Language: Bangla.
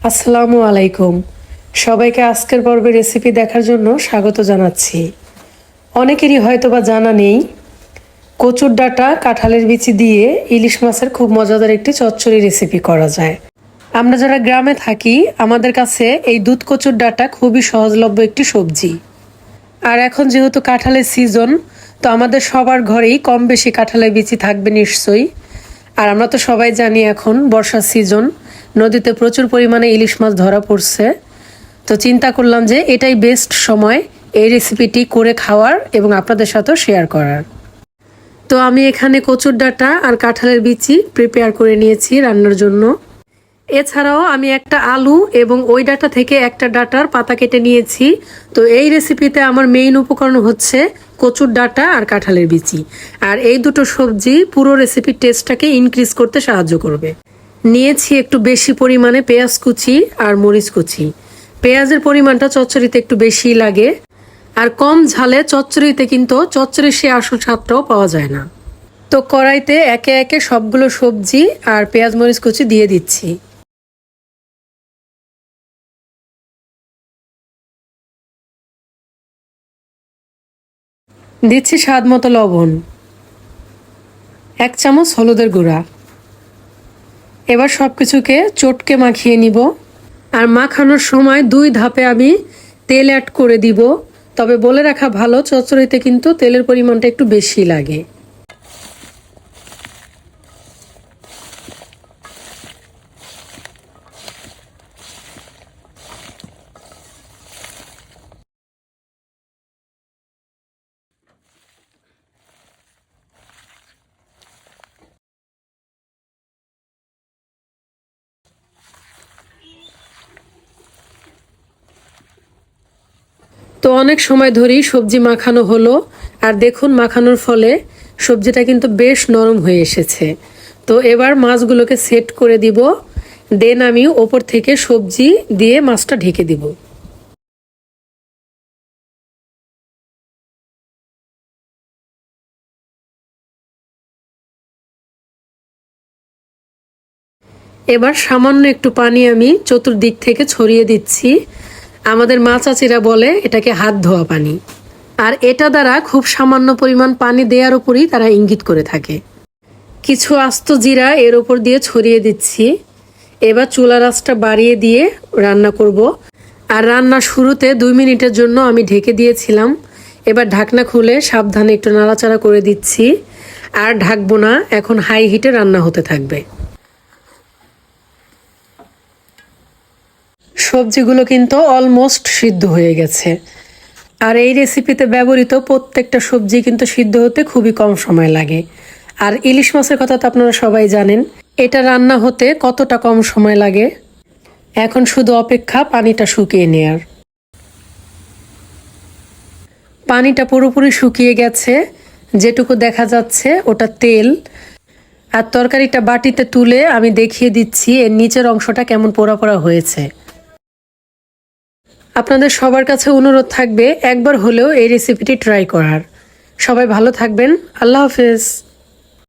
আসসালামু আলাইকুম। সবাইকে আজকের পর্বে রেসিপি দেখার জন্য স্বাগত জানাচ্ছি। অনেকেরই হয়তোবা জানা নেই, কচুর ডাঁটা কাঁঠালের বিচি দিয়ে ইলিশ মাছের খুব মজাদার একটি চচ্চড়ি রেসিপি করা যায়। আমরা যারা গ্রামে থাকি, আমাদের কাছে এই দুধ কচুর ডাঁটা খুবই সহজলভ্য একটি সবজি। আর এখন যেহেতু কাঁঠালের সিজন, তো আমাদের সবার ঘরেই কম বেশি কাঁঠালের বিচি থাকবে নিশ্চয়ই। আর আমরা তো সবাই জানি এখন বর্ষার সিজন, নদীতে প্রচুর পরিমাণে ইলিশ মাছ ধরা পড়ছে। তো চিন্তা করলাম যে এটাই বেস্ট সময় এই রেসিপিটি করে খাওয়ার এবং আপনাদের সাথেও শেয়ার করার। তো আমি এখানে কচুর ডাঁটা আর কাঁঠালের বিচি প্রিপেয়ার করে নিয়েছি রান্নার জন্য। এছাড়াও আমি একটা আলু এবং ওই ডাঁটা থেকে একটা ডাঁটার পাতা কেটে নিয়েছি। তো এই রেসিপিতে আমার মেইন উপকরণ হচ্ছে কচুর ডাঁটা আর কাঁঠালের বিচি। আর এই দুটো সবজি পুরো রেসিপির টেস্টটাকে ইনক্রিজ করতে সাহায্য করবে। নিয়েছি একটু বেশি পরিমাণে পেঁয়াজ কুচি আর মরিচ কুচি। পেঁয়াজের পরিমাণটা চচ্চড়িতে একটু বেশিই লাগে। আর কম ঝালে চচ্চড়িতে কিন্তু চচ্চড়ির সে আসল স্বাদটাও পাওয়া যায় না। তো কড়াইতে একে একে সবগুলো সবজি আর পেঁয়াজ মরিচ কুচি দিয়ে দিচ্ছি। দিচ্ছি স্বাদ মতো লবণ, 1 চামচ হলুদের গুঁড়া। এবার সব কিছুকে চটকে মাখিয়ে নিব। আর মাখানোর সময় 2 ধাপে আমি তেল অ্যাড করে দিব। তবে বলে রাখা ভালো, চচ্চড়িতে কিন্তু তেলের পরিমাণটা একটু বেশি লাগে। তো অনেক সময় ধরেই সবজি মাখানো হলো। আর দেখুন, মাখানোর ফলে সবজিটা কিন্তু বেশ নরম হয়ে এসেছে। তো এবার মাছগুলোকে সেট করে দিব। দেন আমি ওপর থেকে সবজি দিয়ে মাছটা ঢেকে দিব। এবার সামান্য একটু পানি আমি চতুর্দিক থেকে ছড়িয়ে দিচ্ছি। আমাদের মা চাচিরা বলে এটাকে হাত ধোয়া পানি। আর এটা দ্বারা খুব সামান্য পরিমাণ পানি দেওয়ার উপরই তারা ইঙ্গিত করে থাকে। কিছু আস্ত জিরা এর ওপর দিয়ে ছড়িয়ে দিচ্ছি। এবার চুলার আঁচটা বাড়িয়ে দিয়ে রান্না করব। আর রান্না শুরুতে 2 মিনিটের জন্য আমি ঢেকে দিয়েছিলাম। এবার ঢাকনা খুলে সাবধানে একটু নাড়াচাড়া করে দিচ্ছি। আর ঢাকবো না, এখন হাই হিটে রান্না হতে থাকবে। সবজিগুলো কিন্তু অলমোস্ট সিদ্ধ হয়ে গেছে। আর এই রেসিপিতে ব্যবহৃত প্রত্যেকটা সবজি কিন্তু সিদ্ধ হতে খুবই কম সময় লাগে। আর ইলিশ মাছের কথা তো আপনারা সবাই জানেন, এটা রান্না হতে কতটা কম সময় লাগে। এখন শুধু অপেক্ষা পানিটা শুকিয়ে নেয়ার। পানিটা পুরোপুরি শুকিয়ে গেছে, যেটুকু দেখা যাচ্ছে ওটা তেল। আর তরকারিটা বাটিতে তুলে আমি দেখিয়ে দিচ্ছি এর নিচের অংশটা কেমন পোড়া পোড়া হয়েছে। আপনাদের সবার কাছে অনুরোধ থাকবে একবার হলেও এই রেসিপিটি ট্রাই করার। সবাই ভালো থাকবেন। আল্লাহ হাফেজ।